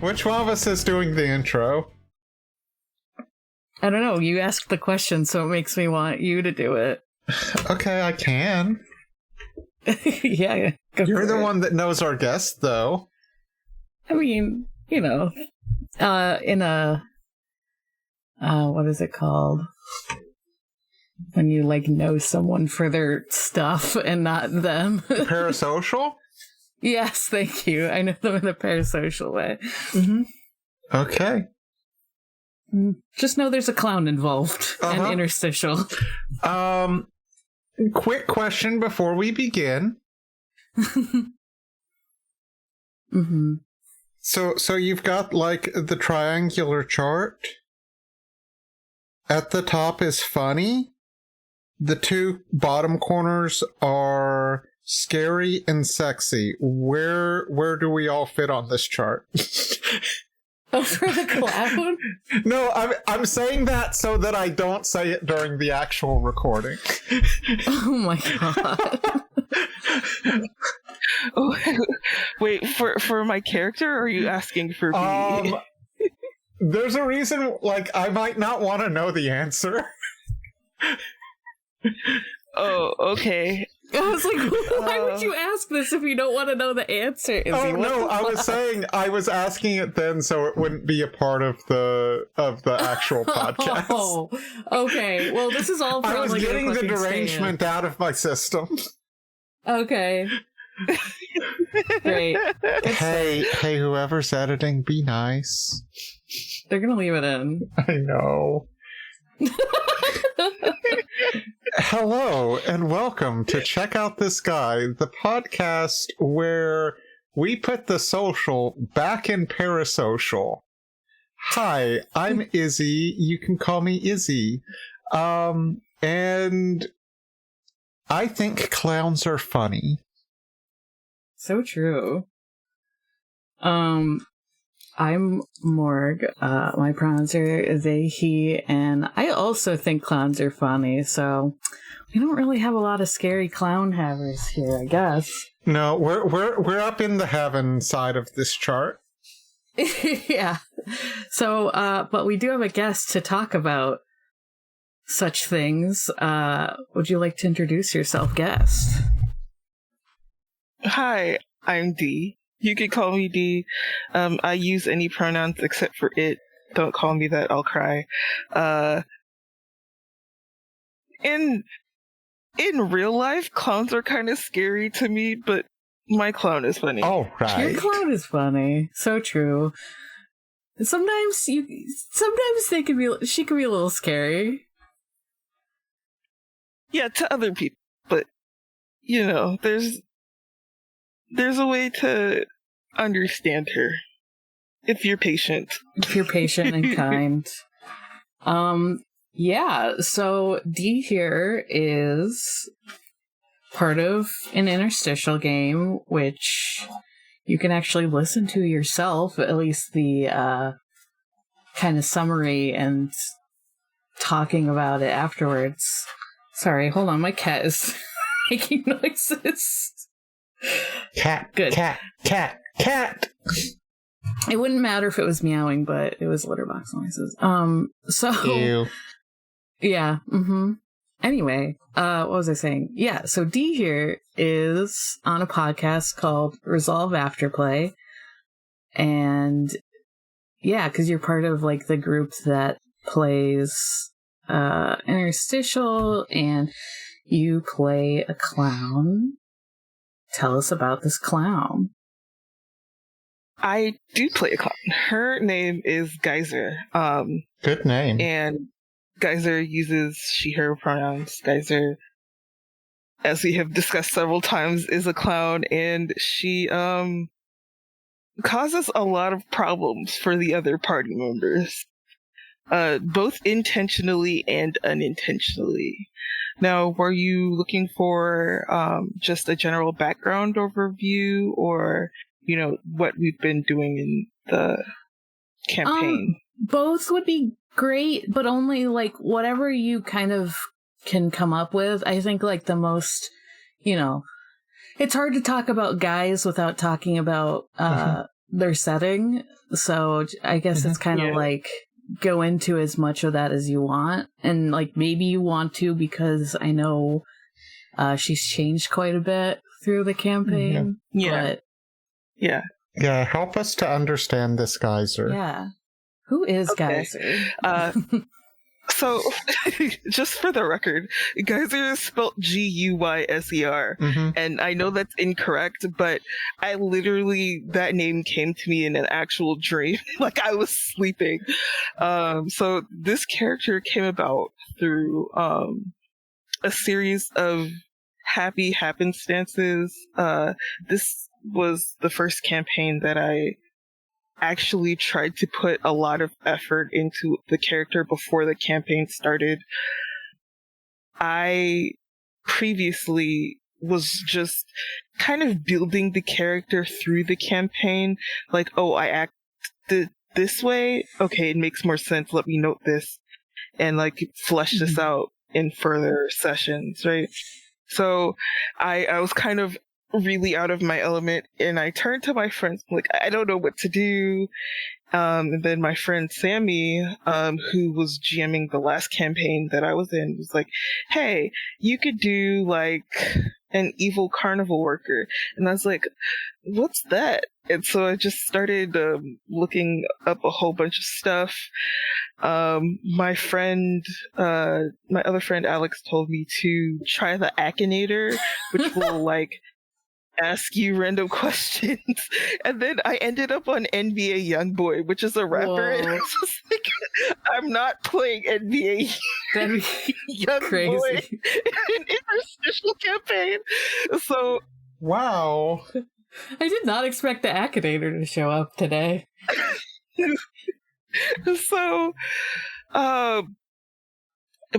Which one of us is doing the intro? I don't know. You asked the question, so it makes me want you to do it. Okay, I can. Yeah. You're the one that knows our guest, though. I mean, you know, in a, what is it called? When you, like, know someone for their stuff and not them. Parasocial? Yes, thank you. I know them in a parasocial way. Mm-hmm. Okay. Just know there's a clown involved and interstitial. Quick question before we begin. Mm-hmm. So you've got, like, the triangular chart. At the top is funny. The two bottom corners are scary and sexy. Where do we all fit on this chart? Oh, for the clown? No, I'm saying that so that I don't say it during the actual recording. Oh my god. Oh, wait, for my character, or are you asking for me? There's a reason, like, I might not want to know the answer. Oh, okay. I was like, why would you ask this if you don't want to know the answer? Oh, no, I was saying I was asking it then so it wouldn't be a part of the actual podcast. Oh, okay. Well, this is all for I was like getting the derangement out of my system. Okay. Great. Hey, whoever's editing, be nice. They're gonna leave it in. I know. Hello, and welcome to Check Out This Guy, the podcast where we put the social back in parasocial. Hi, I'm Izzy. You can call me Izzy. And I think clowns are funny. So true. I'm Morg. My pronouns are they, he, and I also think clowns are funny, so we don't really have a lot of scary clown havers here, I guess. No, we're up in the heaven side of this chart. Yeah. So, but we do have a guest to talk about such things. Would you like to introduce yourself, guest? Hi, I'm Dee. You can call me Dee. I use any pronouns except for it. Don't call me that, I'll cry. In real life, clowns are kind of scary to me, but my clown is funny. Oh, right. Your clown is funny. So true. Sometimes she can be a little scary. Yeah, to other people, but you know, there's a way to understand her if you're patient. If you're patient and kind. Yeah, so Dee here is part of an interstitial game, which you can actually listen to yourself, at least the kind of summary and talking about it afterwards. Sorry, hold on, my cat is making noises. Cat. Good. Cat. It wouldn't matter if it was meowing, but it was litter box noises. So Ew. Yeah. Mm-hmm. Anyway, what was I saying? Yeah. So Dee here is on a podcast called Resolve Afterplay, and yeah, because you're part of like the group that plays interstitial, and you play a clown. Tell us about this clown. I do play a clown. Her name is Geyser. Good name. And Geyser uses she/her pronouns. Geyser, as we have discussed several times, is a clown, and she causes a lot of problems for the other party members, both intentionally and unintentionally. Now, were you looking for just a general background overview, or, you know, what we've been doing in the campaign? Both would be great, but only like whatever you kind of can come up with. I think like the most, you know, it's hard to talk about guys without talking about their setting. So I guess it's kind of like go into as much of that as you want. And like maybe you want to because I know she's changed quite a bit through the campaign. Yeah. But Yeah, help us to understand this geyser. Yeah. Who is Geyser? So, just for the record, Geyser is spelled Guyser. And I know that's incorrect, but that name came to me in an actual dream. Like I was sleeping. So this character came about through a series of happy happenstances. This was the first campaign that I actually tried to put a lot of effort into the character before the campaign started. I previously was just kind of building the character through the campaign. Like, oh, I acted this way? Okay, it makes more sense. Let me note this. And like flesh this out in further sessions, right? So I was kind of really out of my element, and I turned to my friends like, I don't know what to do. And then my friend Sammy, who was GMing the last campaign that I was in, was like, hey, you could do like an evil carnival worker. And I was like, what's that? And so I just started looking up a whole bunch of stuff. My other friend Alex told me to try the Akinator, which will like ask you random questions. And then I ended up on NBA Youngboy, which is a rapper. And I was just like, I'm not playing NBA Youngboy in an interstitial campaign. So wow. I did not expect the Akinator to show up today. So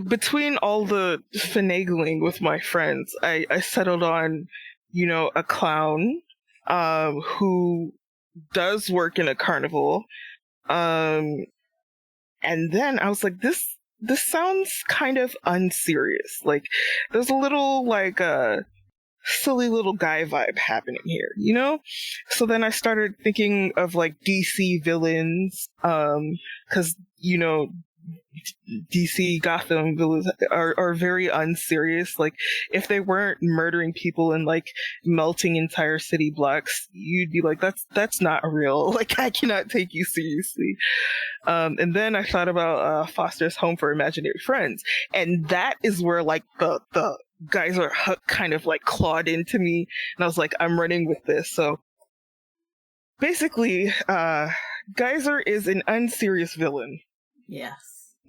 between all the finagling with my friends, I settled on, a clown who does work in a carnival. And then I was like, this sounds kind of unserious. Like there's a little like a silly little guy vibe happening here, So then I started thinking of like DC villains, because DC Gotham villains are very unserious. Like if they weren't murdering people and like melting entire city blocks, you'd be like, that's not real. Like I cannot take you seriously. And then I thought about Foster's Home for Imaginary Friends, and that is where like the Geyser hook kind of like clawed into me, and I was like, I'm running with this. So basically, Geyser is an unserious villain. Yes.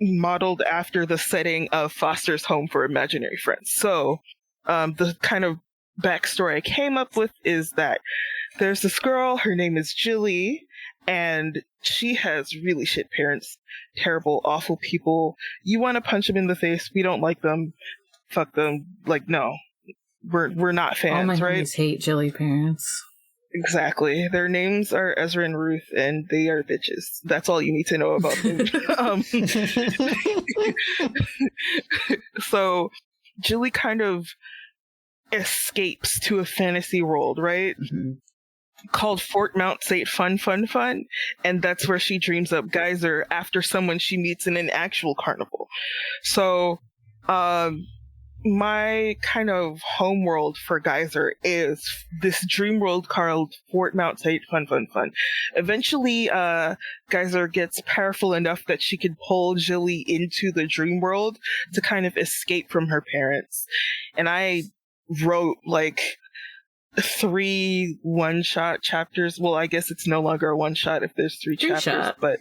Modeled after the setting of Foster's Home for Imaginary Friends. So, the kind of backstory I came up with is that there's this girl, her name is Jilly, and she has really shit parents. Terrible, awful people. You want to punch them in the face, we don't like them. Fuck them. Like, no. We're not fans, all my right? homies hate Jilly parents. Exactly. Their names are Ezra and Ruth, and they are bitches. That's all you need to know about them. So, Jilly kind of escapes to a fantasy world, right? Called Fort Mount St. Fun. And that's where she dreams up Geyser after someone she meets in an actual carnival. So, my kind of home world for Geyser is this dream world called Fort Mount St. Fun. Eventually, Geyser gets powerful enough that she can pull Jilly into the dream world to kind of escape from her parents. And I wrote like 3 one-shot chapters. Well, I guess it's no longer a one-shot if there's 3 chapters, but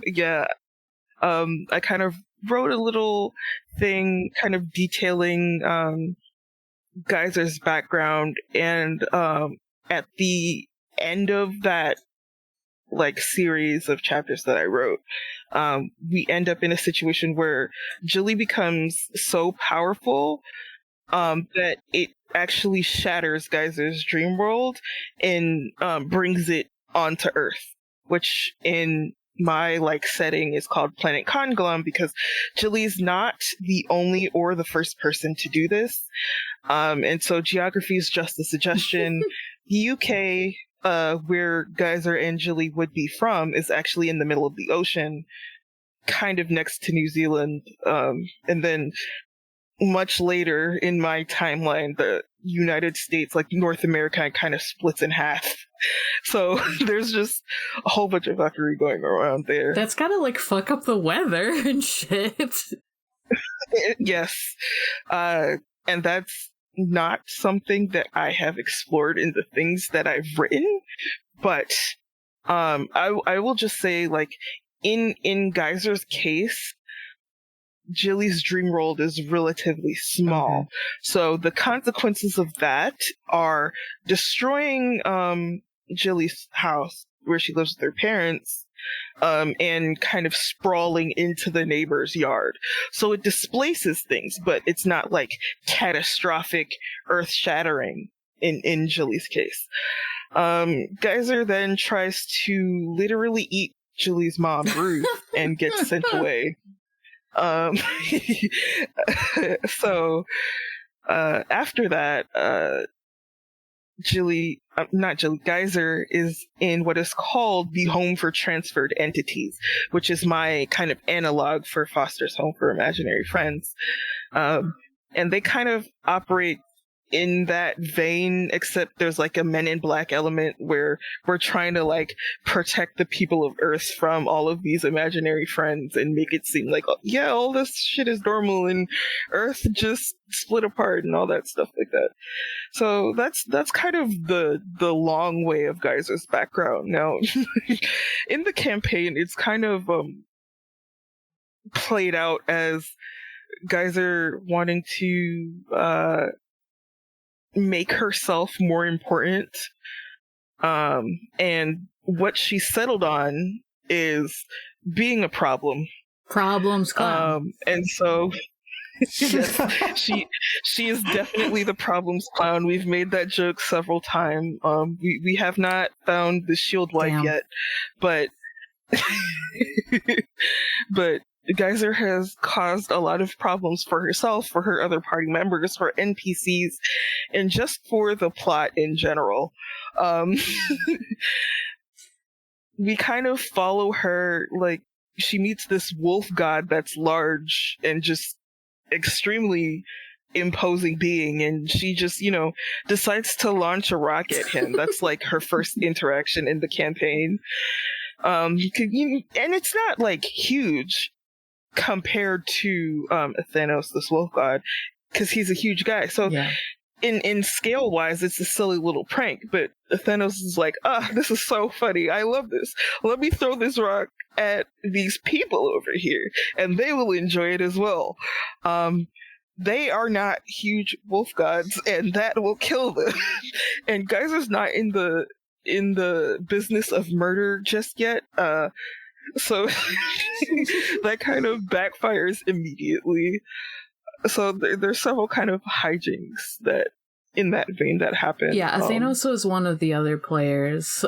yeah. I kind of wrote a little thing kind of detailing Geyser's background, and at the end of that like series of chapters that I wrote, we end up in a situation where Jilly becomes so powerful that it actually shatters Geyser's dream world and brings it onto Earth, which in my like setting is called Planet Conglom, because Jilly's not the only or the first person to do this. And so geography is just a suggestion. The UK where Geyser and Jilly would be from is actually in the middle of the ocean, kind of next to New Zealand. And then much later in my timeline, the United States, like North America, kind of splits in half. So there's just a whole bunch of fuckery going around there. That's gotta like fuck up the weather and shit. Yes. And that's not something that I have explored in the things that I've written, but I will just say, like, in Geyser's case, Jilly's dream world is relatively small. Okay. So the consequences of that are destroying Jilly's house where she lives with her parents, and kind of sprawling into the neighbor's yard. So it displaces things, but it's not like catastrophic, earth-shattering in Jilly's case. Geyser then tries to literally eat Jilly's mom, Ruth, and gets sent away. So after that, Geyser is in what is called the Home for Transferred Entities, which is my kind of analog for Foster's Home for Imaginary Friends. And they kind of operate in that vein, except there's like a Men in Black element where we're trying to like protect the people of Earth from all of these imaginary friends and make it seem like, oh, yeah, all this shit is normal and Earth just split apart and all that stuff like that. So that's kind of the long way of Geyser's background. Now, in the campaign, it's kind of played out as Geyser wanting to make herself more important, and what she settled on is being a problem. Problems come. And so yes, she is definitely the problems clown. We've made that joke several times. We have not found the shield wife yet, but but Geyser has caused a lot of problems for herself, for her other party members, for NPCs, and just for the plot in general. We kind of follow her, like, she meets this wolf god that's large and just extremely imposing being, and she just, decides to launch a rock at him. That's like her first interaction in the campaign. And it's not like huge compared to Thanos, this wolf god, because he's a huge guy. So in scale wise, it's a silly little prank, but Thanos is like, this is so funny, I love this, let me throw this rock at these people over here and they will enjoy it as well. They are not huge wolf gods and that will kill them. And Geyser's not in the business of murder just yet, so that kind of backfires immediately. So there's several kind of hijinks that in that vein that happen. Yeah, Thanos was one of the other players.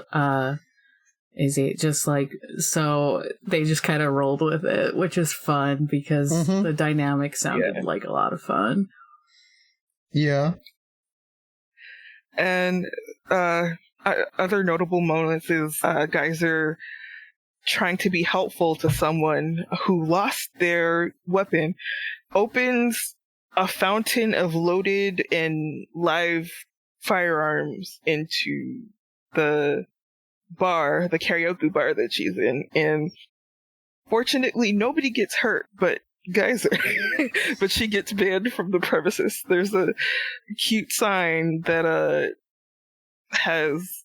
Is it just like, so they just kind of rolled with it, which is fun because the dynamic sounded like a lot of fun. Yeah. And other notable moments is Geyser trying to be helpful to someone who lost their weapon, opens a fountain of loaded and live firearms into the bar, the karaoke bar that she's in, and fortunately nobody gets hurt but Geyser. But she gets banned from the premises. There's a cute sign that has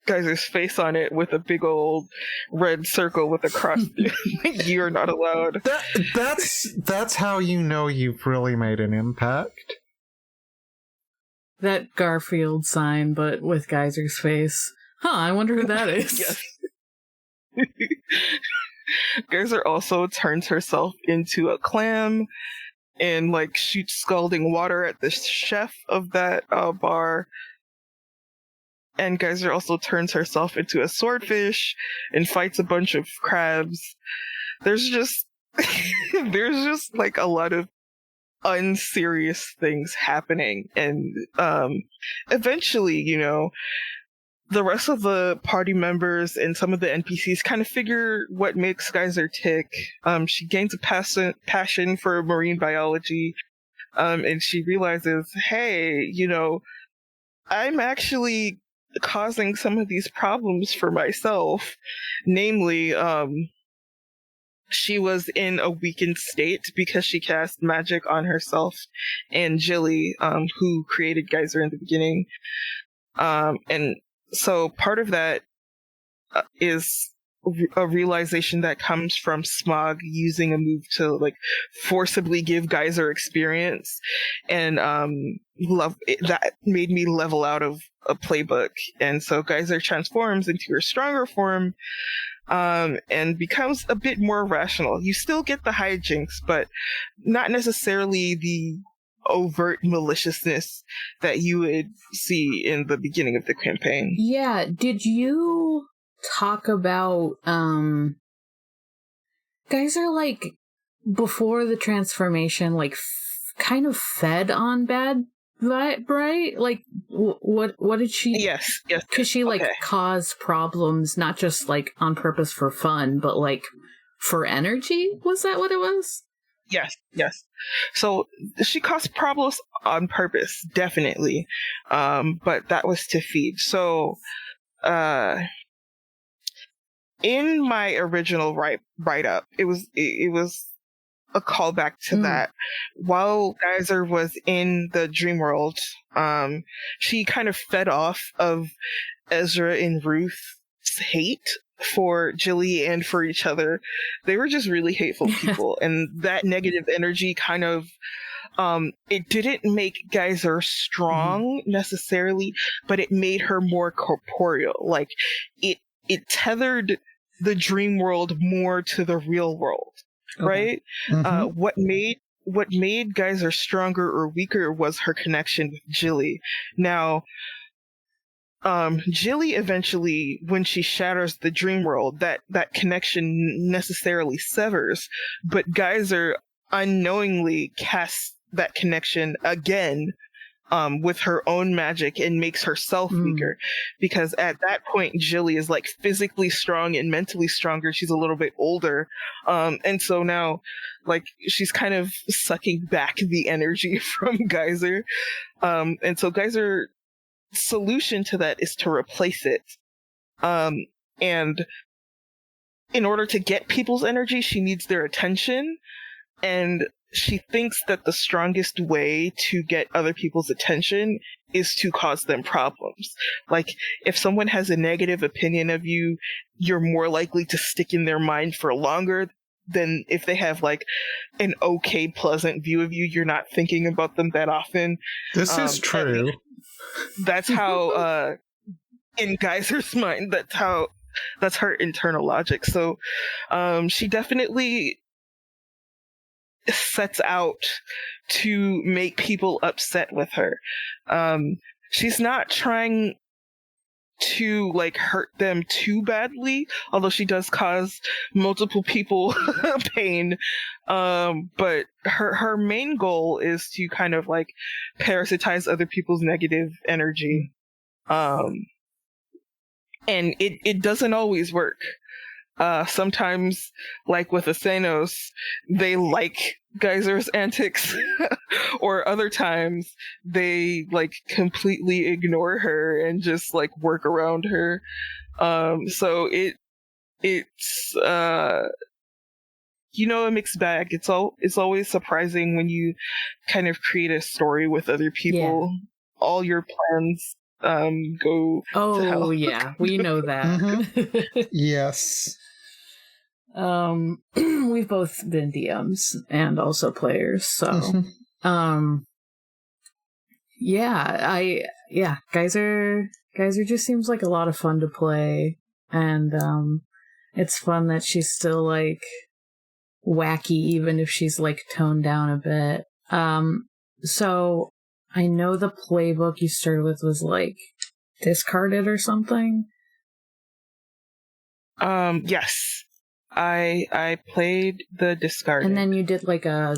Geyser's face on it with a big old red circle with a cross. You're not allowed. That's how you know you've really made an impact. That Garfield sign, but with Geyser's face. I wonder who that is. Yes. Geyser also turns herself into a clam and like shoots scalding water at the chef of that bar. And Geyser also turns herself into a swordfish and fights a bunch of crabs. There's just like a lot of unserious things happening. And eventually, the rest of the party members and some of the NPCs kind of figure what makes Geyser tick. She gains a passion for marine biology, and she realizes, hey, I'm actually causing some of these problems for myself. Namely, she was in a weakened state because she cast magic on herself and Jilly, who created Geyser in the beginning. And so part of that is a realization that comes from Smog using a move to like forcibly give Geyser experience, and that made me level out of a playbook. And so Geyser transforms into her stronger form, and becomes a bit more rational. You still get the hijinks, but not necessarily the overt maliciousness that you would see in the beginning of the campaign. Yeah, did you talk about Geyser, like, before the transformation, like, kind of fed on bad vibe, right? Like, what did she... Yes. Could she, like, cause problems, not just, like, on purpose for fun, but, like, for energy? Was that what it was? Yes. So she caused problems on purpose, definitely. But that was to feed. So, in my original write-up, it was a callback to that. While Geyser was in the dream world, she kind of fed off of Ezra and Ruth's hate for Jilly and for each other. They were just really hateful people, and that negative energy kind of it didn't make Geyser strong necessarily, but it made her more corporeal. Like it tethered the dream world more to the real world, right? What made Geyser stronger or weaker was her connection with Jilly. Now, Jilly eventually, when she shatters the dream world, that connection necessarily severs, but Geyser unknowingly casts that connection again with her own magic and makes herself weaker, because at that point Jilly is like physically strong and mentally stronger. She's a little bit older, and so now like she's kind of sucking back the energy from Geyser, and so Geyser's solution to that is to replace it, and in order to get people's energy she needs their attention, and she thinks that the strongest way to get other people's attention is to cause them problems. Like, if someone has a negative opinion of you, you're more likely to stick in their mind for longer than if they have, like, an okay, pleasant view of you. You're not thinking about them that often. This is true. That's how, in Geyser's mind, that's her internal logic. So, she definitely sets out to make people upset with her. She's not trying to like hurt them too badly, although she does cause multiple people pain. But her main goal is to kind of like parasitize other people's negative energy. And it doesn't always work. Sometimes, like with Asenos, they like Geyser's antics, or other times they like completely ignore her and just like work around her. So it's a mixed bag. It's always surprising when you kind of create a story with other people. Yeah. All your plans go to hell. Yeah, we know that. Yes. We've both been DMs and also players, so Geyser just seems like a lot of fun to play, and it's fun that she's still like wacky even if she's like toned down a bit. So I know the playbook you started with was like discarded or something. Yes. I played the discarded. And then you did like a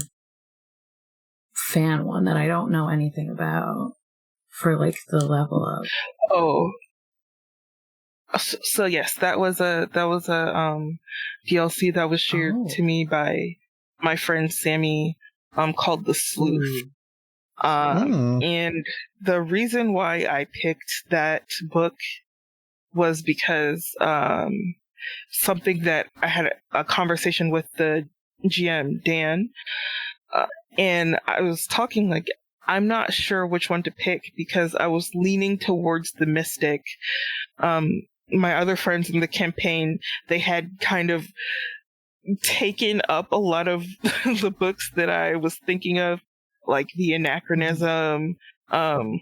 fan one that I don't know anything about for like the level up. Oh. So yes, that was a DLC that was shared to me by my friend Sammy, called The Sleuth. And the reason why I picked that book was because something that I had a conversation with the GM, Dan, and I was talking like, I'm not sure which one to pick because I was leaning towards the mystic. My other friends in the campaign, they had kind of taken up a lot of the books that I was thinking of, like the Anachronism, I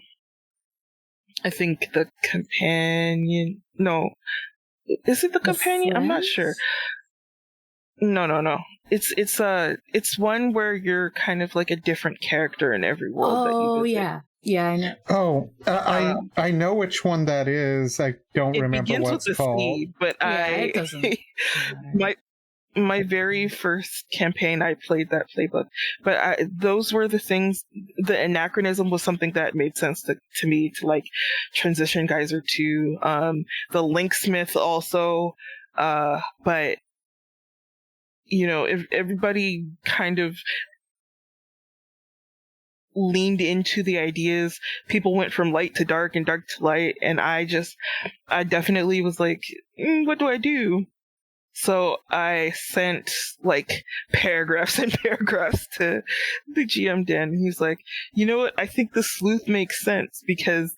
think the Companion. No, is it the Companion? I'm not sure. No. It's one where you're kind of like a different character in every world that you visit. Yeah, I know. Oh, I know which one that is. I don't remember what it's called. C, but it doesn't. my very first campaign, I played that playbook. But those were the things. The Anachronism was something that made sense to me to like transition Geyser to. The Linksmith also, but if everybody kind of leaned into the ideas, people went from light to dark and dark to light, and I definitely was like, what do I do? So I sent like paragraphs and paragraphs to the GM Dan, and he's like, you know what? I think the Sleuth makes sense because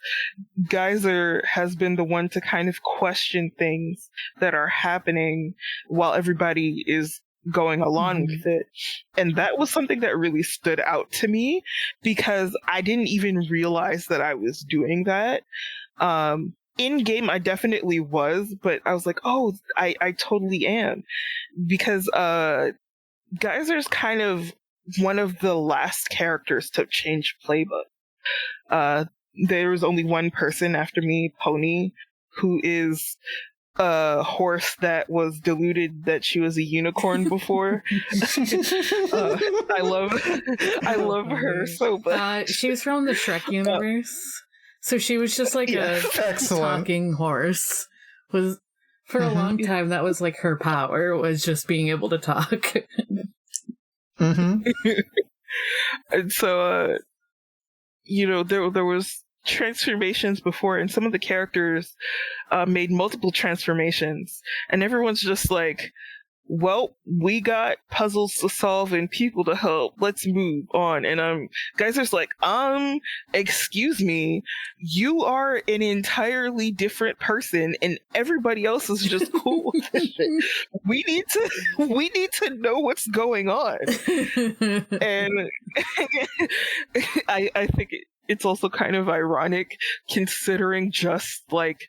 Geyser has been the one to kind of question things that are happening while everybody is going along with it. And that was something that really stood out to me because I didn't even realize that I was doing that. In game, I definitely was, but I was like, oh, I totally am. Because Geyser's kind of one of the last characters to change playbook. There was only one person after me, Pony, who is a horse that was deluded that she was a unicorn before. I love her so much. She was from the Shrek universe, so she was just like a talking horse. For a long time, that was like her power, was just being able to talk. And so, there was transformations before, and some of the characters made multiple transformations, and everyone's just like, well, we got puzzles to solve and people to help, let's move on. And Geyser's like, excuse me, you are an entirely different person and everybody else is just cool with this shit. We need to know what's going on. And I think it's also kind of ironic considering just like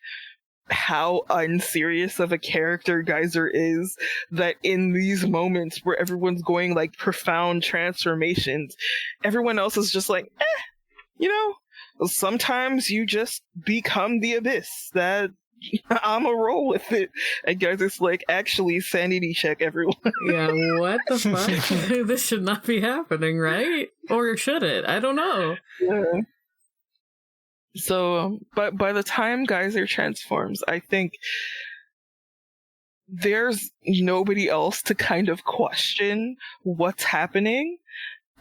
how unserious of a character Geyser is, that in these moments where everyone's going like profound transformations, everyone else is just like, sometimes you just become the abyss. That I'm a roll with it. And Geyser's like, actually, sanity check, everyone. Yeah, what the fuck? This should not be happening, right? Or should it? I don't know. Yeah. So, but by the time Geyser transforms, I think there's nobody else to kind of question what's happening.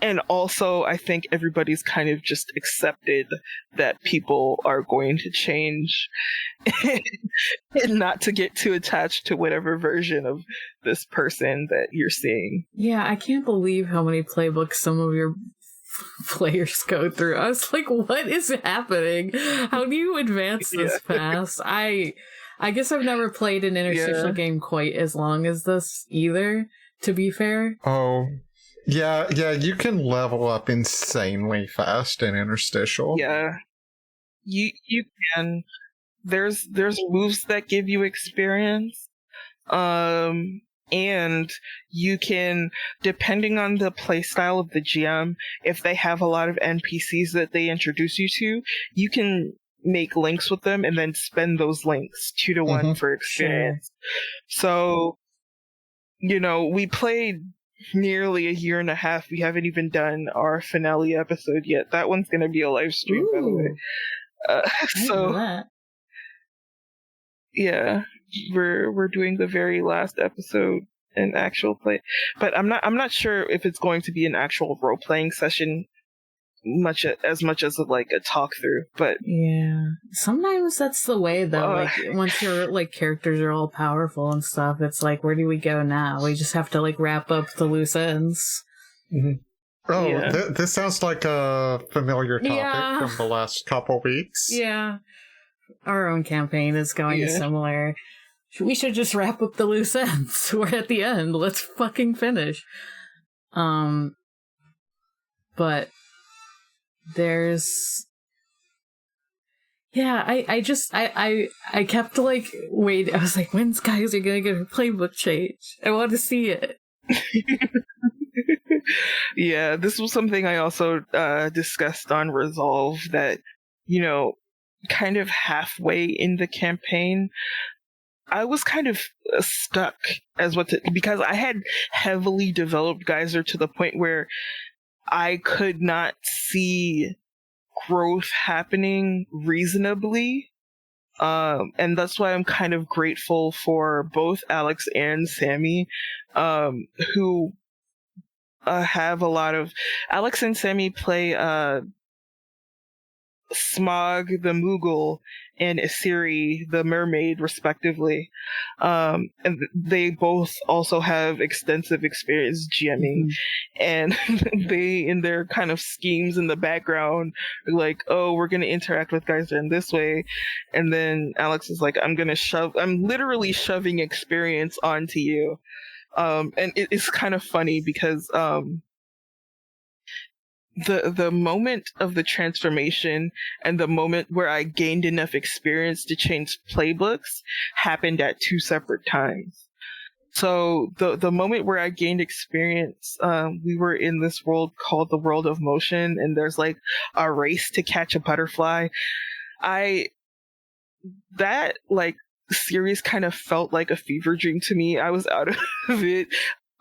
And also, I think everybody's kind of just accepted that people are going to change and not to get too attached to whatever version of this person that you're seeing. Yeah, I can't believe how many playbooks some of your players go through. I was like, what is happening? How do you advance this fast? I guess I've never played an interstitial game quite as long as this either, to be fair. Oh, yeah, you can level up insanely fast in interstitial. Yeah, you can. There's moves that give you experience. And you can, depending on the playstyle of the GM, if they have a lot of NPCs that they introduce you to, you can make links with them and then spend those links 2-to-1 for experience. Sure. So, we played nearly a year and a half. We haven't even done our finale episode yet. That one's going to be a live stream, by the way. So... yeah, we're doing the very last episode in actual play, but I'm not sure if it's going to be an actual role playing session as much as like a talk through. But yeah, sometimes that's the way though. Like once your like characters are all powerful and stuff, it's like, where do we go now? We just have to like wrap up the loose ends. Mm-hmm. Oh, Yeah. This sounds like a familiar topic Yeah. from the last couple weeks. Yeah, our own campaign is going similar. We should just wrap up the loose ends. We're at the end. Let's fucking finish. But there's, yeah, I kept like wait. I was like, when's guys are gonna get a playbook change? I want to see it. Yeah, this was something I also discussed on Resolve, that, you know, kind of halfway in the campaign, I was kind of stuck because I had heavily developed Geyser to the point where I could not see growth happening reasonably. And that's why I'm kind of grateful for both Alex and Sammy, who have a lot of... Alex and Sammy play Smog the Moogle and Isiri the Mermaid, respectively. And they both also have extensive experience GMing. And they, in their kind of schemes in the background, are like, oh, we're going to interact with guys in this way. And then Alex is like, I'm literally shoving experience onto you. And it's kind of funny because the moment of the transformation and the moment where I gained enough experience to change playbooks happened at two separate times. So the moment where I gained experience, we were in this world called the World of Motion, and there's like a race to catch a butterfly. That like series kind of felt like a fever dream to me. I was out of it.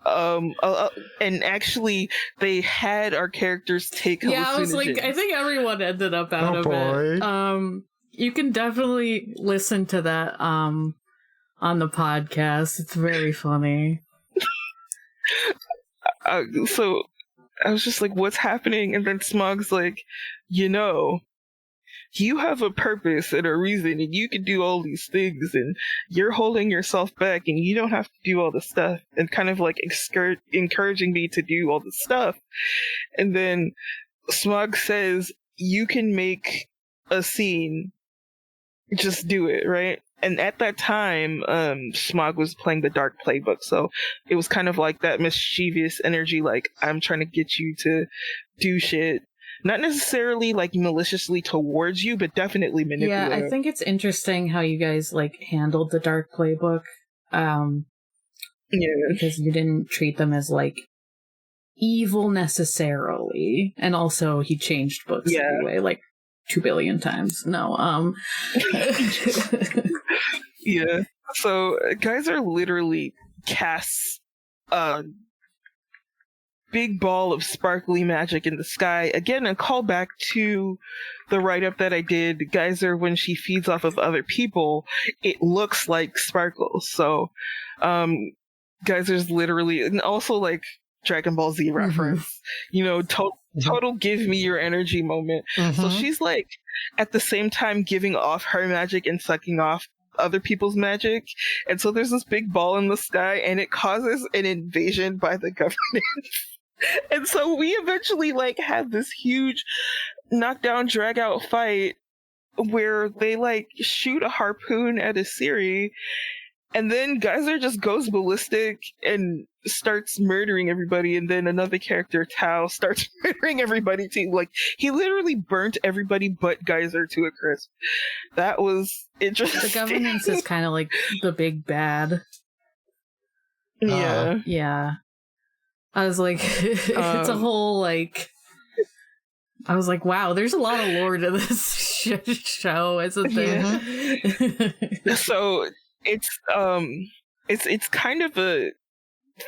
And actually they had our characters take hallucinogens. Yeah, I was like, I think everyone ended up out of it. You can definitely listen to that on the podcast. It's very funny. So I was just like, what's happening? And then Smog's like, you have a purpose and a reason, and you can do all these things, and you're holding yourself back, and you don't have to do all the stuff, and kind of like encouraging me to do all the stuff. And then Smog says, you can make a scene, just do it, right? And at that time, Smog was playing the Dark Playbook, so it was kind of like that mischievous energy, like, I'm trying to get you to do shit. Not necessarily like maliciously towards you, but definitely manipulative. Yeah, I think it's interesting how you guys like handled the Dark Playbook. Because you didn't treat them as like evil necessarily. And also he changed books anyway, like 2 billion times. No, Yeah. So Geyser literally casts big ball of sparkly magic in the sky. Again, a callback to the write-up that I did. Geyser, when she feeds off of other people, it looks like sparkles. So, Geyser's literally, and also like Dragon Ball Z reference, total give me your energy moment. So she's like, at the same time giving off her magic and sucking off other people's magic. And so there's this big ball in the sky, and it causes an invasion by the government. And so we eventually like have this huge knockdown drag out fight where they like shoot a harpoon at Isiri, and then Geyser just goes ballistic and starts murdering everybody, and then another character, Tao, starts murdering everybody too. Like, he literally burnt everybody but Geyser to a crisp. That was interesting. The governance is kind of like the big bad. Yeah. Yeah. I was like, it's a whole, like... I was like, wow, there's a lot of lore to this show, isn't there? Yeah. So, it's kind of a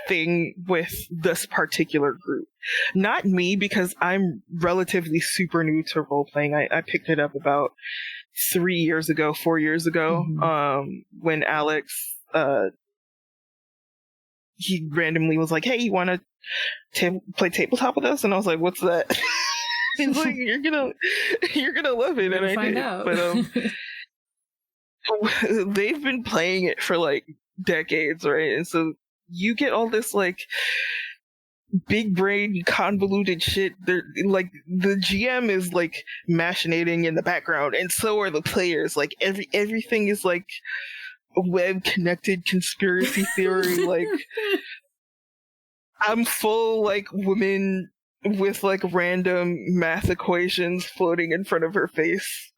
thing with this particular group. Not me, because I'm relatively super new to role-playing. I picked it up about 4 years ago, when Alex, he randomly was like, "Hey, you want to play tabletop with us?" And I was like, "What's that?" He's like, "You're gonna love it," and I find did. out. But they've been playing it for like decades, right? And so you get all this like big brain convoluted shit. They're like, the GM is like machinating in the background, and so are the players. Like everything is like a web connected conspiracy theory. Like, I'm full like woman with like random math equations floating in front of her face.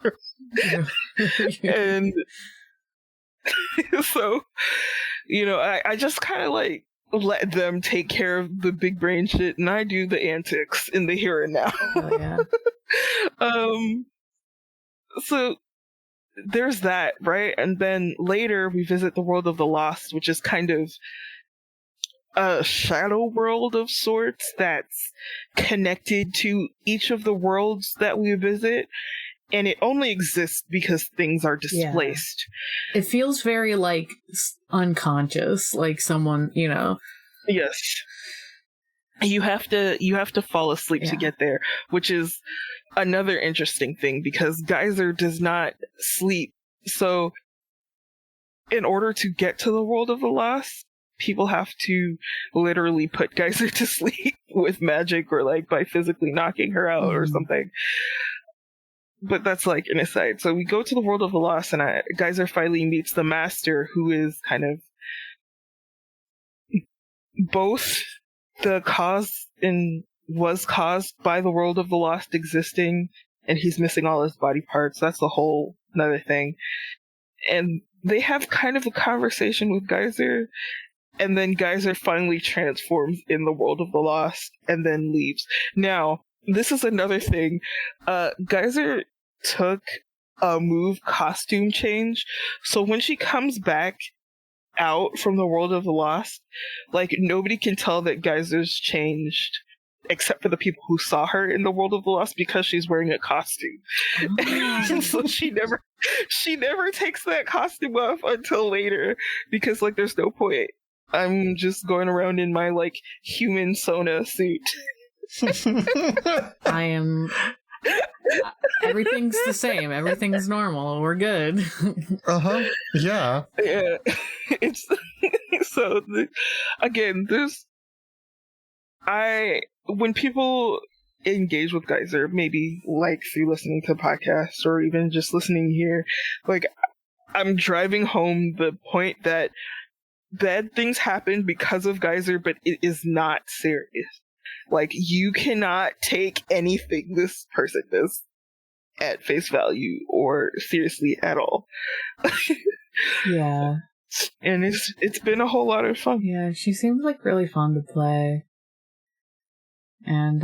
And so, I just kind of like let them take care of the big brain shit, and I do the antics in the here and now. Oh, yeah. So there's that, right? And then later we visit the world of the lost, which is kind of a shadow world of sorts that's connected to each of the worlds that we visit, and it only exists because things are displaced. Yeah. It feels very like unconscious, like someone, Yes. You have to fall asleep to get there, which is another interesting thing because Geyser does not sleep. So in order to get to the world of the lost, people have to literally put Geyser to sleep with magic or like by physically knocking her out or something. But that's like an aside. So we go to the world of the lost, and Geyser finally meets the master, who is kind of both the cause and was caused by the world of the lost existing, and he's missing all his body parts. That's a whole another thing. And they have kind of a conversation with Geyser, and then Geyser finally transforms in the world of the lost and then leaves. Now, this is another thing. Geyser took a move costume change, so when she comes back out from the world of the lost, like, nobody can tell that Geyser's changed except for the people who saw her in the world of the lost because she's wearing a costume. So she never takes that costume off until later because, like, there's no point. I'm just going around in my like human Sona suit. I am. Everything's the same. Everything's normal. We're good. Yeah. Yeah. It's so again. When people engage with Geyser, maybe like through listening to podcasts or even just listening here, like, I'm driving home the point that bad things happen because of Geyser, but it is not serious. Like, you cannot take anything this person does at face value or seriously at all. Yeah. And it's been a whole lot of fun. Yeah, she seems like really fun to play. And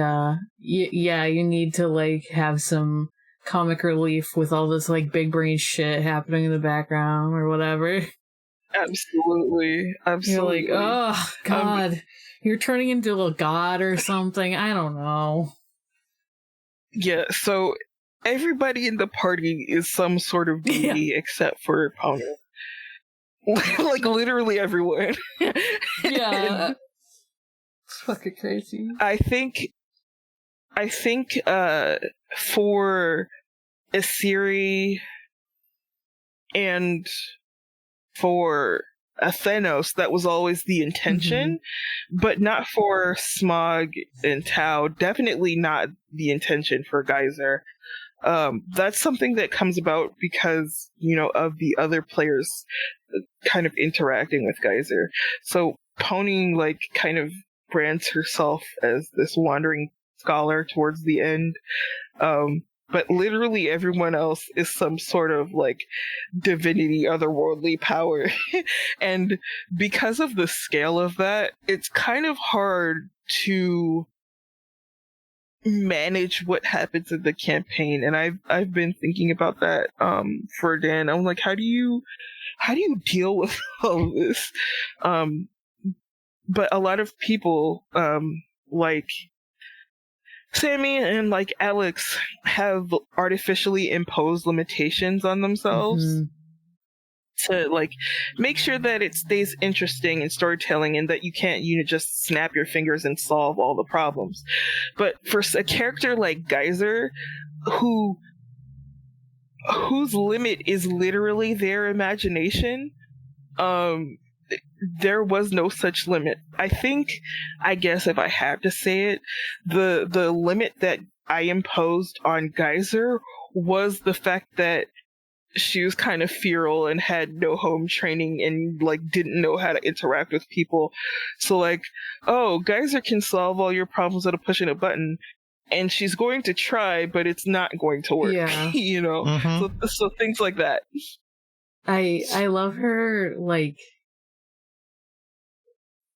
you need to like have some comic relief with all this like big brain shit happening in the background or whatever. Absolutely. You're like, oh god, you're turning into a god or something. I don't know. Yeah, so everybody in the party is some sort of deity except for Pony. Like, literally everyone. Yeah. It's fucking crazy. I think for Asiri and for Athenos, that was always the intention, but not for Smog and Tau. Definitely not the intention for Geyser. That's something that comes about because, of the other players kind of interacting with Geyser. So Pony, like, kind of brands herself as this wandering scholar towards the end. But literally everyone else is some sort of like divinity, otherworldly power. And because of the scale of that, it's kind of hard to manage what happens in the campaign. And I've been thinking about that for Dan. I'm like, how do you deal with all of this? But a lot of people like Sammy and like Alex have artificially imposed limitations on themselves to like make sure that it stays interesting in storytelling and that you can't just snap your fingers and solve all the problems. But for a character like Geyser, whose limit is literally their imagination, there was no such limit. I guess if I had to say it, the limit that I imposed on Geyser was the fact that she was kind of feral and had no home training and like didn't know how to interact with people. So like, oh, Geyser can solve all your problems at a push of a button, and she's going to try, but it's not going to work. Yeah. You know, so things like that. I love her. Like,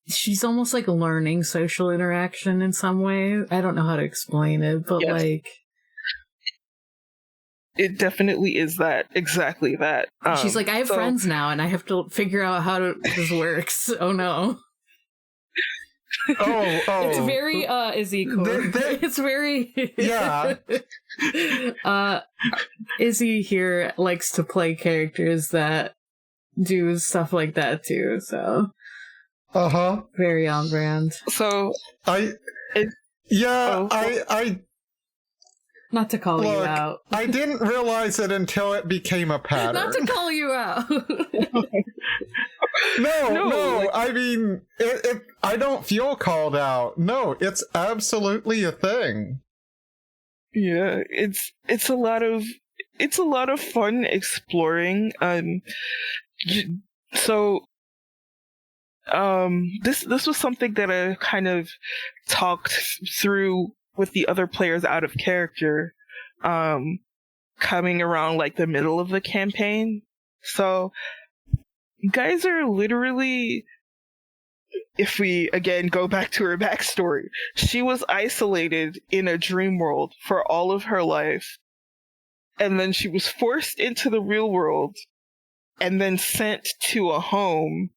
she's almost like learning social interaction in some way. I don't know how to explain it, but yes. like, it definitely is that, exactly that. She's like, I have friends now, and I have to figure out how this works. Oh no. Oh. It's very Izzy core. It's very yeah. Izzy here likes to play characters that do stuff like that too. So very on brand. So I not to call you out. I didn't realize it until it became a pattern. Not to call you out. No. Like, I mean, I don't feel called out. No, it's absolutely a thing. Yeah, it's a lot of fun exploring. So this was something that I kind of talked through with the other players out of character, coming around like the middle of the campaign. So Geyser literally, if we again go back to her backstory, she was isolated in a dream world for all of her life, and then she was forced into the real world and then sent to a home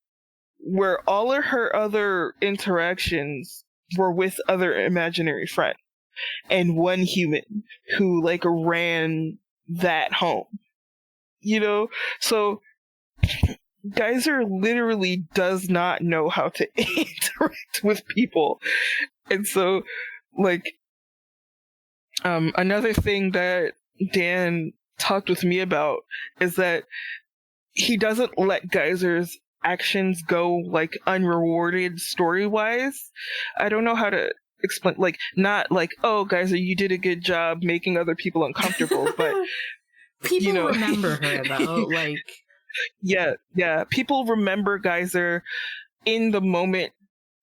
where all of her other interactions were with other imaginary friends and one human who like ran that home, you know? So Geyser literally does not know how to interact with people. And so like another thing that Dan talked with me about is that he doesn't let Geyser's actions go like unrewarded story-wise. I don't know how to explain, like, not like, oh, Geyser, you did a good job making other people uncomfortable, but people remember her though. Like, yeah, people remember Geyser in the moment.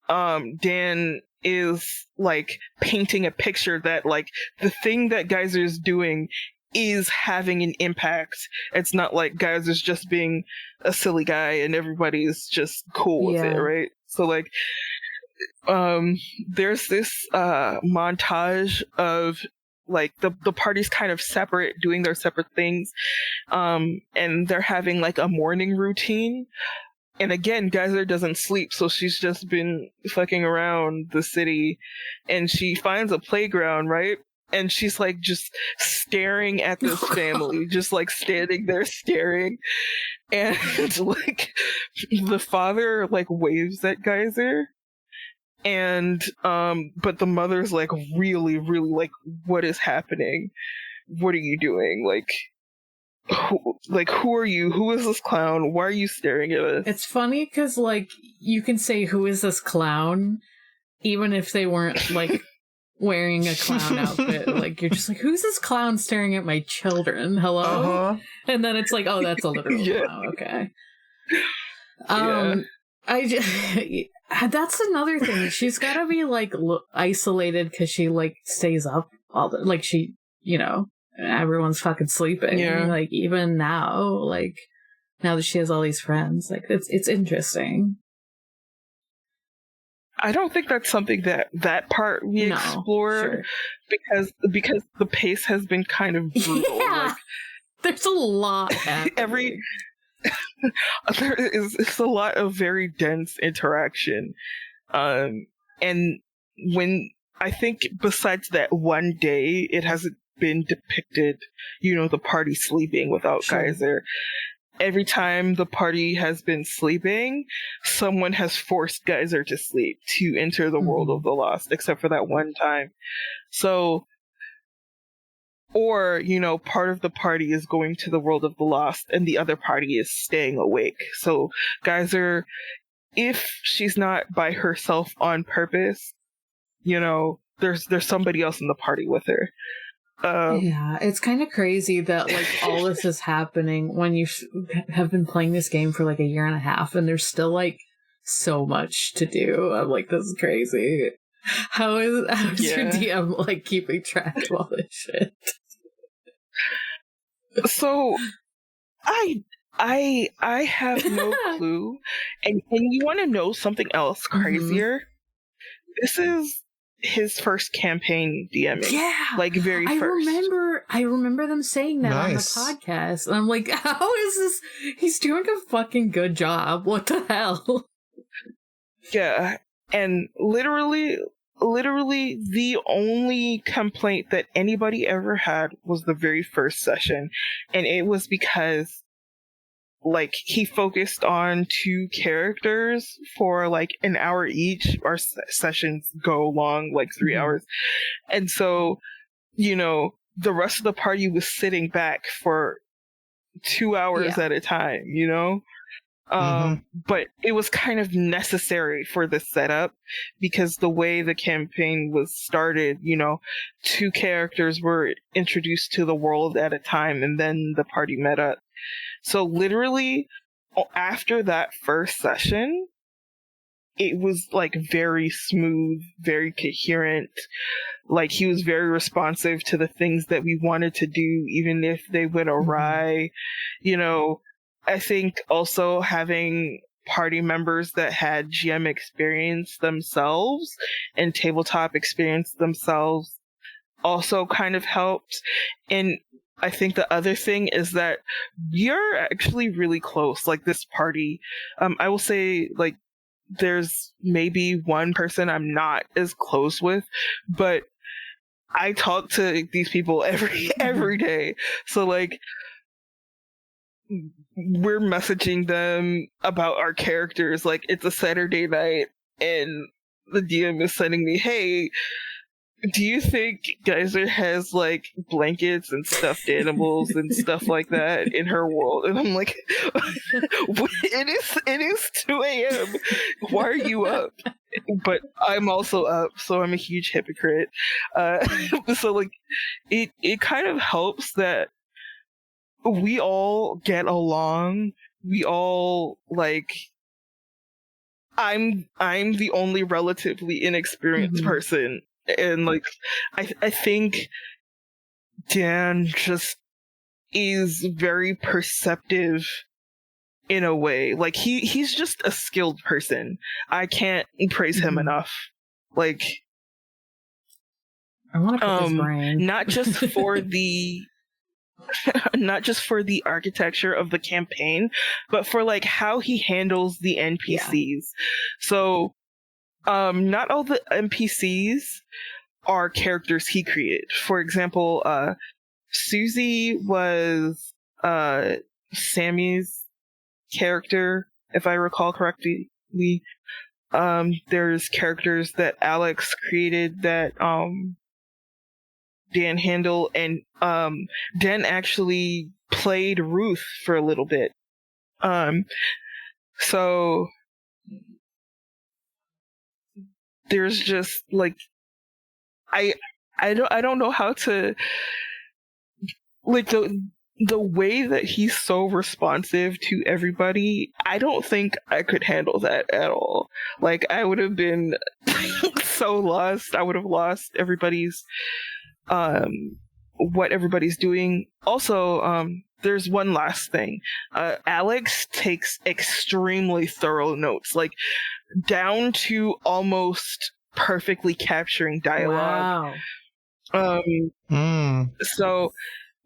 Dan is like painting a picture that like the thing that Geyser is doing is having an impact. It's not like Geyser's just being a silly guy and everybody's just cool with it, right? So like there's this montage of like the party's kind of separate, doing their separate things, and they're having like a morning routine. And again, Geyser doesn't sleep, so she's just been fucking around the city, and she finds a playground, right? And she's like just staring at this family, just like standing there staring. And like the father like waves at Geyser. And but the mother's like really, really like, what is happening? What are you doing? Who are you? Who is this clown? Why are you staring at us? It's funny because like you can say, who is this clown, even if they weren't like wearing a clown outfit. Like, you're just like, who's this clown staring at my children? Hello? And then it's like, oh, that's a literal clown. Okay. That's another thing. She's got to be like isolated because she like stays up all the, like she, everyone's fucking sleeping. Yeah. Like even now, like now that she has all these friends, like it's interesting. I don't think that's something that part we explored, because the pace has been kind of brutal. Yeah, like, there's a lot happening. It's a lot of very dense interaction, and when I think besides that one day, it hasn't been depicted, the party sleeping without Geyser. Every time the party has been sleeping, someone has forced Geyser to sleep to enter the world of the lost, except for that one time. So, or, part of the party is going to the world of the lost and the other party is staying awake. So Geyser, if she's not by herself on purpose, there's somebody else in the party with her. Yeah, it's kind of crazy that like all this is happening when you have been playing this game for like a year and a half, and there's still like so much to do. I'm like, this is crazy. How is your DM like keeping track of all this shit? So, I have no clue. And you want to know something else crazier? This is his first campaign DMing. Yeah, like very first. I remember them saying that on the podcast, and I'm like, how is this? He's doing a fucking good job. What the hell? Yeah, and literally the only complaint that anybody ever had was the very first session, and it was because like he focused on 2 characters for like an hour each. Our sessions go long, like 3 hours, and so the rest of the party was sitting back for 2 hours at a time, but it was kind of necessary for the setup because the way the campaign was started, 2 characters were introduced to the world at a time and then the party met up. So literally after that first session, it was like very smooth, very coherent. Like he was very responsive to the things that we wanted to do, even if they went awry. I think also having party members that had GM experience themselves and tabletop experience themselves also kind of helped. And I think the other thing is that you're actually really close. Like this party, I will say like there's maybe one person I'm not as close with, but I talk to these people every day. So like we're messaging them about our characters. Like it's a Saturday night and the DM is sending me, hey, do you think Geyser has like blankets and stuffed animals and stuff like that in her world? And I'm like, it is 2 a.m. Why are you up? But I'm also up, so I'm a huge hypocrite. So like, it kind of helps that we all get along. We all like. I'm the only relatively inexperienced person. And like, I think Dan just is very perceptive in a way. Like he's just a skilled person. I can't praise him enough. Like, I want to pick his brain. Not just for the architecture of the campaign, but for like how he handles the NPCs. Yeah. So not all the NPCs are characters he created. For example, Susie was Sammy's character, if I recall correctly. There's characters that Alex created that Dan handled, and Dan actually played Ruth for a little bit. So there's just like I don't know how to like the way that he's so responsive to everybody. I don't think I could handle that at all. Like I would have been so lost. I would have lost everybody's what everybody's doing. Also, there's one last thing. Alex takes extremely thorough notes, like down to almost perfectly capturing dialogue. Wow. So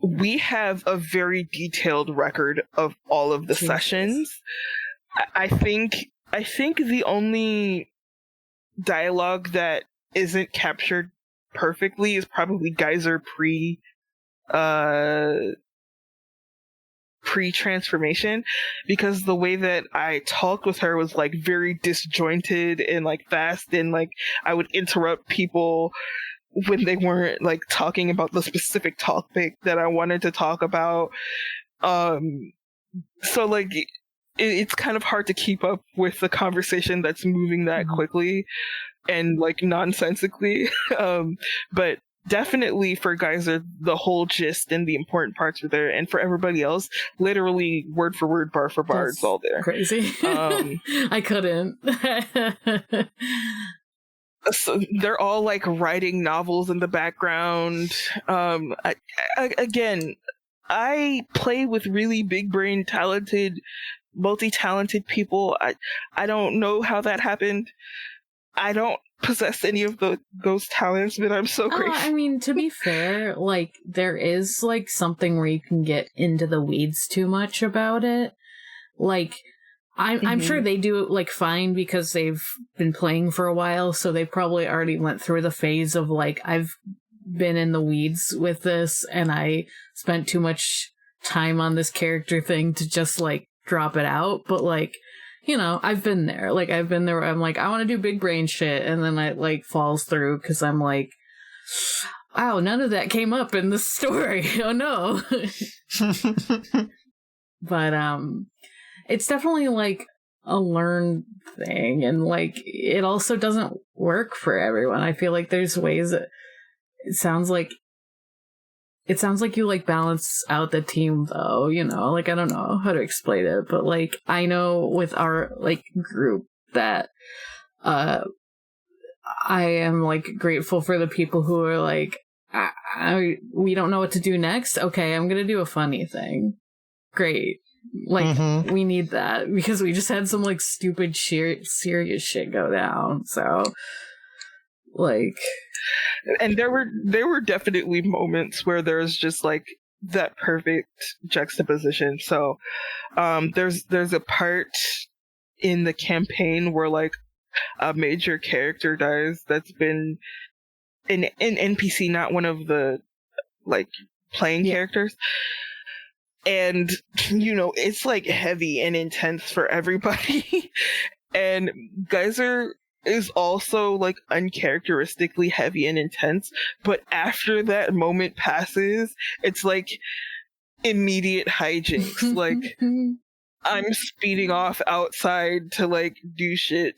we have a very detailed record of all of the sessions. I think the only dialogue that isn't captured perfectly is probably Geyser pre-transformation, because the way that I talked with her was like very disjointed and like fast, and like I would interrupt people when they weren't like talking about the specific topic that I wanted to talk about. So like it's kind of hard to keep up with the conversation that's moving that quickly and like nonsensically. But definitely for Geyser, the whole gist and the important parts were there, and for everybody else, literally word for word, bar for bar, it's all there. Crazy. I couldn't. So they're all like writing novels in the background. Again, I play with really big brain, talented, multi-talented people. I don't know how that happened. I don't possess any of those talents, but I'm so grateful. I mean, to be fair, like, there is, like, something where you can get into the weeds too much about it. Like, I'm sure they do it, like, fine because they've been playing for a while, so they probably already went through the phase of, like, I've been in the weeds with this, and I spent too much time on this character thing to just, like, drop it out, but, like, you know, I've been there. Like, I've been there where I'm like, I want to do big brain shit, and then it, like, falls through because I'm like, wow, none of that came up in this story. Oh, no. But, it's definitely, like, a learned thing, and, like, it also doesn't work for everyone. I feel like there's ways that it sounds like you, like, balance out the team, though, you know? Like, I don't know how to explain it, but, like, I know with our, like, group that, I am, like, grateful for the people who are, like, we don't know what to do next? Okay, I'm gonna do a funny thing. Great. Like, we need that, because we just had some, like, stupid, serious shit go down, so... Like, and there were definitely moments where there's just like that perfect juxtaposition. So there's a part in the campaign where like a major character dies that's been an NPC, not one of the like playing characters. And you know, it's like heavy and intense for everybody. And Geyser is also like uncharacteristically heavy and intense, but after that moment passes, it's like immediate hijinks. Like I'm speeding off outside to like do shit,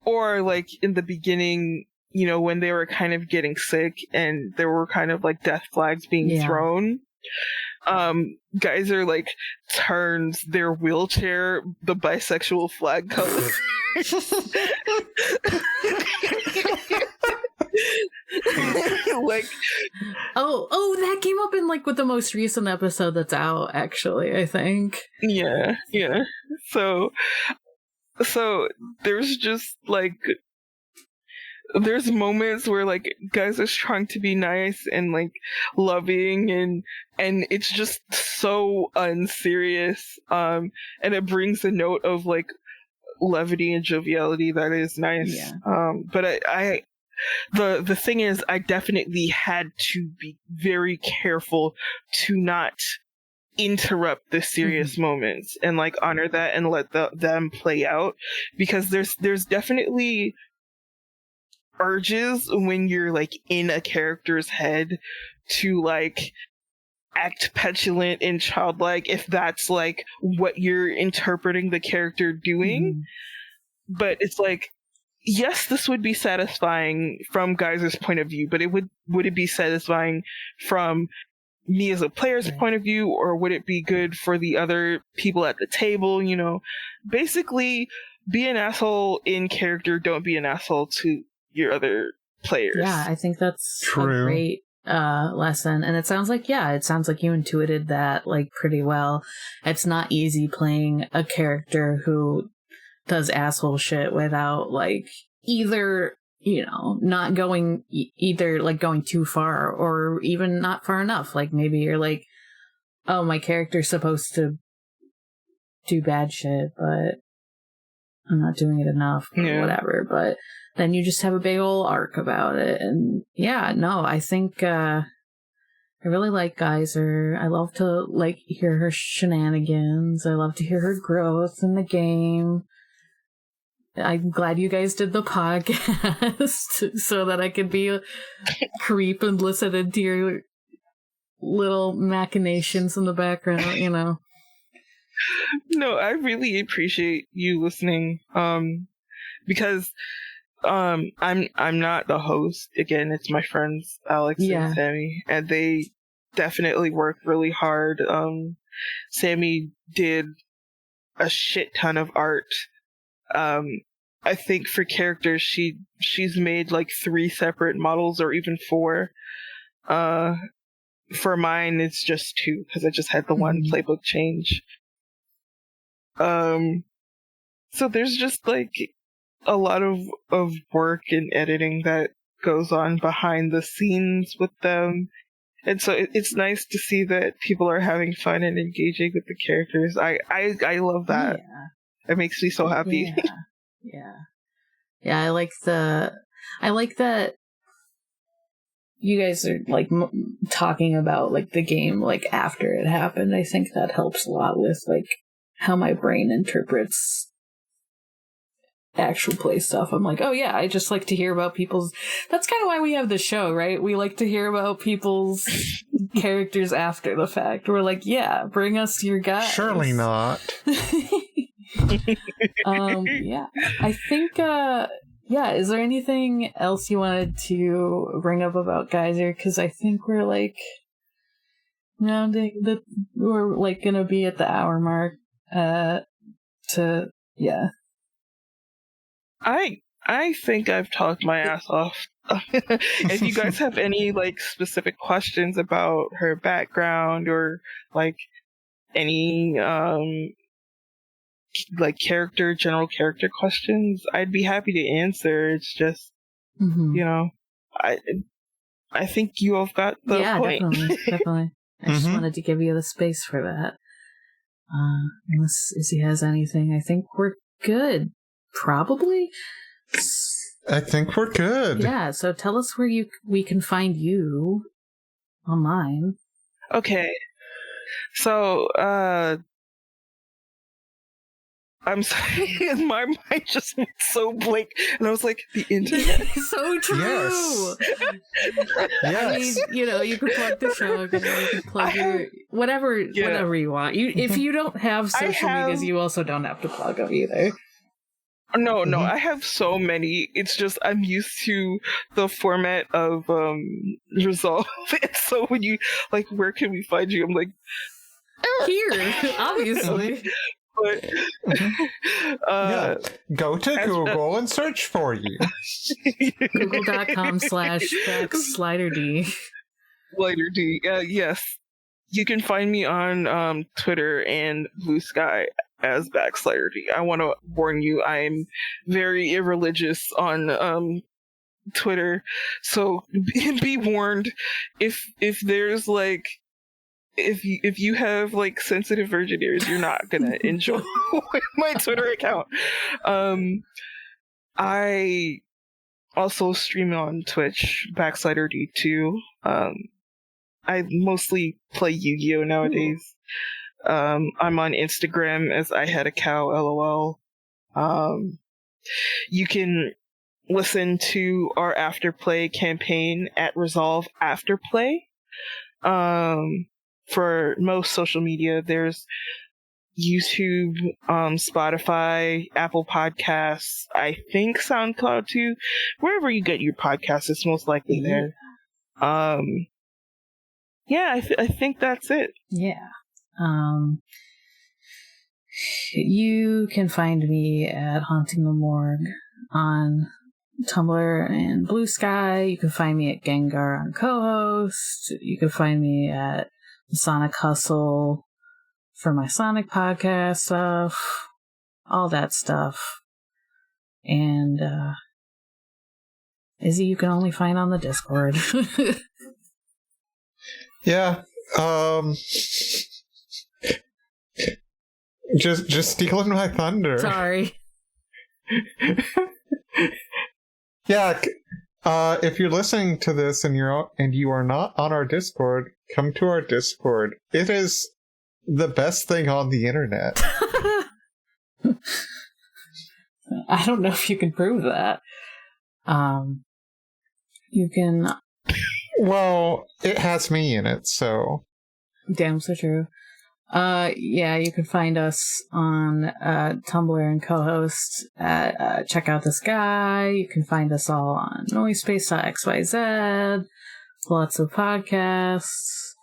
or like in the beginning, you know, when they were kind of getting sick and there were kind of like death flags being thrown, Geyser like turns their wheelchair the bisexual flag color. Like, oh, that came up in like with the most recent episode that's out, actually, I think. Yeah. So there's just like there's moments where like guys are trying to be nice and like loving, and it's just so unserious, and it brings a note of like levity and joviality that is nice. But the thing is, I definitely had to be very careful to not interrupt the serious moments and like honor that and let them play out, because there's definitely urges when you're like in a character's head to like act petulant and childlike, if that's like what you're interpreting the character doing. But it's like, yes, this would be satisfying from Geyser's point of view, but would it be satisfying from me as a player's point of view, or would it be good for the other people at the table? You know, basically, be an asshole in character, don't be an asshole to your other players. Yeah, I think that's True. a great lesson. And it sounds like you intuited that like pretty well. It's not easy playing a character who does asshole shit without like either, you know, not going either like going too far or even not far enough. Like maybe you're like, oh, my character's supposed to do bad shit, but I'm not doing it enough or Yeah. whatever. But then you just have a big old arc about it. And yeah, no, I think I really like Geyser. I love to hear her shenanigans. I love to hear her growth in the game. I'm glad you guys did the podcast so that I could be a creep and listen into your little machinations in the background, you know. No, I really appreciate you listening. Because I'm not the host. Again, it's my friends Alex and Sammy, and they definitely work really hard. Sammy did a shit ton of art. I think for characters she's made like 3 separate models or even 4. For mine it's just 2 because I just had the one playbook change. So there's just like a lot of work and editing that goes on behind the scenes with them. And so it's nice to see that people are having fun and engaging with the characters. I love that. Yeah. It makes me so happy. Yeah, I like that you guys are like talking about like the game like after it happened. I think that helps a lot with like how my brain interprets actual play stuff. I'm like, oh yeah, I just like to hear about people's. That's kind of why we have the show, right? We like to hear about people's characters after the fact. We're like, yeah, bring us your guys. Surely not. Yeah, I think. Yeah, is there anything else you wanted to bring up about Geyser? Because I think we're like rounding the. We're like gonna be at the hour mark. I think I've talked my ass off. If you guys have any like specific questions about her background or like any like general character questions, I'd be happy to answer. It's just you know, I think you all got the point. Definitely. I just wanted to give you the space for that. Unless Izzy has anything, I think we're good. Probably. I think we're good. Yeah, so tell us where we can find you online. Okay. So, I'm sorry, my mind just went so blank, and I was like, the internet? So true! Yes. I mean, you can plug the show, you can plug your... Whatever you want. If you don't have social medias, you also don't have to plug them either. No, I have so many. It's just I'm used to the format of Resolve. And so when you like, where can we find you? I'm like, here, obviously. But go to Google and search for you. Google.com/sliderD. SliderD. Yes, you can find me on Twitter and Blue Sky as _SliderD. I want to warn you, I'm very irreligious on Twitter, so be warned. If there's like, if you have like sensitive virgin ears, you're not gonna enjoy my Twitter account. I also stream on Twitch _SliderD too. I mostly play Yu-Gi-Oh nowadays. I'm on Instagram as I had a cow, LOL. You can listen to our Afterplay campaign at Resolve Afterplay. For most social media, there's YouTube, Spotify, Apple Podcasts, I think SoundCloud too. Wherever you get your podcasts, it's most likely there. Yeah, I think that's it. Yeah. You can find me at Haunting the Morgue on Tumblr and Blue Sky. You can find me at Gengar on co-host. You can find me at Sonic Hustle for my Sonic podcast stuff, all that stuff. And Izzy, you can only find on the Discord. Yeah. Just stealing my thunder. Sorry. Yeah, if you're listening to this and you are not on our Discord, come to our Discord. It is the best thing on the internet. I don't know if you can prove that. You can. Well, it has me in it, so. Damn so true. Yeah, you can find us on Tumblr and co-host at Check Out This Guy. You can find us all on Noisepace.xyz. Lots of podcasts,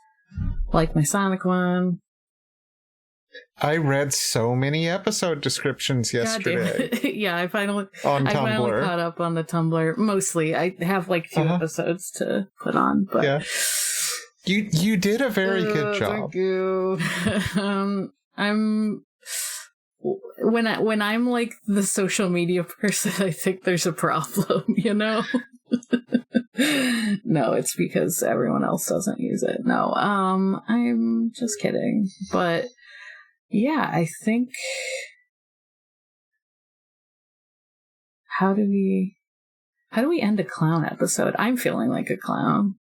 like my Sonic one. I read so many episode descriptions yesterday. Yeah, I finally on Tumblr. I finally caught up on the Tumblr. Mostly, I have like 2 episodes to put on, but yeah. You did a very good job. Thank you. I'm when I'm like the social media person, I think there's a problem, you know? No, it's because everyone else doesn't use it. No, I'm just kidding. But yeah, I think how do we end a clown episode? I'm feeling like a clown.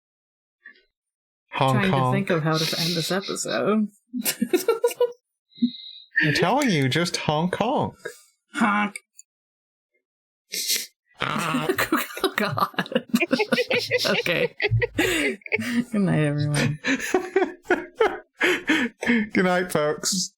Hong Kong. To think of how to end this episode. I'm telling you, just Hong Kong. Honk. Oh, God. Okay. Good night, everyone. Good night, folks.